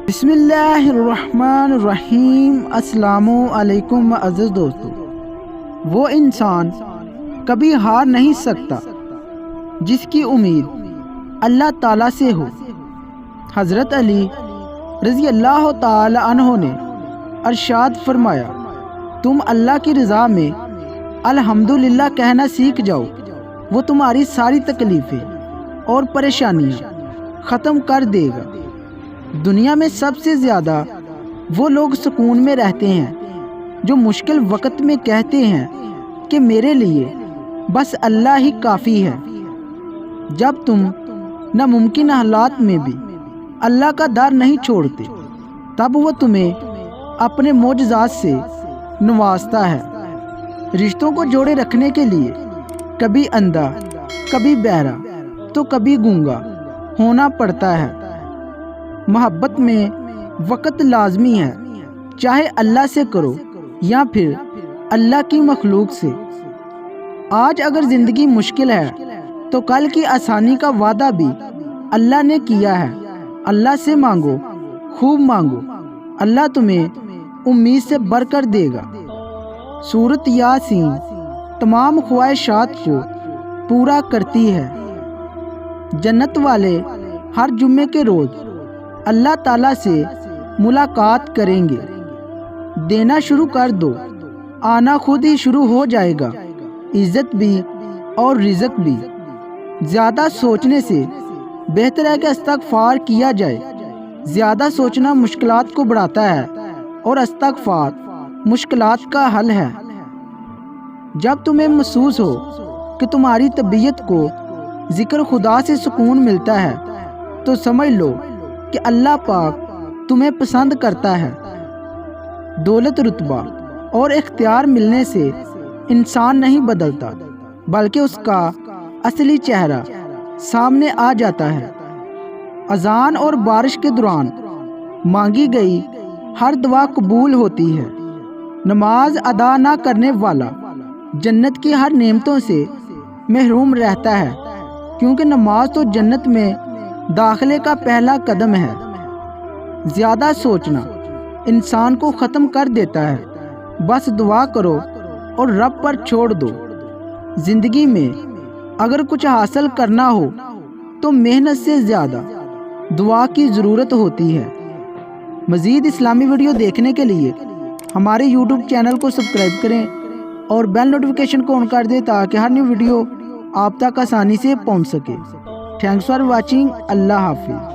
بسم اللہ الرحمن الرحیم۔ السلام علیکم عزیز دوستو۔ وہ انسان کبھی ہار نہیں سکتا جس کی امید اللہ تعالیٰ سے ہو۔ حضرت علی رضی اللہ تعالی عنہ نے ارشاد فرمایا، تم اللہ کی رضا میں الحمدللہ کہنا سیکھ جاؤ، وہ تمہاری ساری تکلیفیں اور پریشانیاں ختم کر دے گا۔ دنیا میں سب سے زیادہ وہ لوگ سکون میں رہتے ہیں جو مشکل وقت میں کہتے ہیں کہ میرے لیے بس اللہ ہی کافی ہے۔ جب تم ناممکن حالات میں بھی اللہ کا در نہیں چھوڑتے، تب وہ تمہیں اپنے معجزات سے نوازتا ہے۔ رشتوں کو جوڑے رکھنے کے لیے کبھی اندھا، کبھی بہرا، تو کبھی گونگا ہونا پڑتا ہے۔ محبت میں وقت لازمی ہے، چاہے اللہ سے کرو یا پھر اللہ کی مخلوق سے۔ آج اگر زندگی مشکل ہے تو کل کی آسانی کا وعدہ بھی اللہ نے کیا ہے۔ اللہ سے مانگو، خوب مانگو، اللہ تمہیں امید سے بھر کر دے گا۔ سورۃ یاسین تمام خواہشات کو پورا کرتی ہے۔ جنت والے ہر جمعے کے روز اللہ تعالیٰ سے ملاقات کریں گے۔ دینا شروع کر دو، آنا خود ہی شروع ہو جائے گا، عزت بھی اور رزق بھی۔ زیادہ سوچنے سے بہتر ہے کہ استغفار کیا جائے۔ زیادہ سوچنا مشکلات کو بڑھاتا ہے اور استغفار مشکلات کا حل ہے۔ جب تمہیں محسوس ہو کہ تمہاری طبیعت کو ذکر خدا سے سکون ملتا ہے تو سمجھ لو کہ اللہ پاک تمہیں پسند کرتا ہے۔ دولت، رتبہ اور اختیار ملنے سے انسان نہیں بدلتا، بلکہ اس کا اصلی چہرہ سامنے آ جاتا ہے۔ اذان اور بارش کے دوران مانگی گئی ہر دعا قبول ہوتی ہے۔ نماز ادا نہ کرنے والا جنت کی ہر نعمتوں سے محروم رہتا ہے، کیونکہ نماز تو جنت میں داخلے کا پہلا قدم ہے۔ زیادہ سوچنا انسان کو ختم کر دیتا ہے، بس دعا کرو اور رب پر چھوڑ دو۔ زندگی میں اگر کچھ حاصل کرنا ہو تو محنت سے زیادہ دعا کی ضرورت ہوتی ہے۔ مزید اسلامی ویڈیو دیکھنے کے لیے ہمارے یوٹیوب چینل کو سبسکرائب کریں اور بیل نوٹیفیکیشن کو آن کر دیں تاکہ ہر نیو ویڈیو آپ تک آسانی سے پہنچ سکے۔ Thanks for watching. اللہ حافظ۔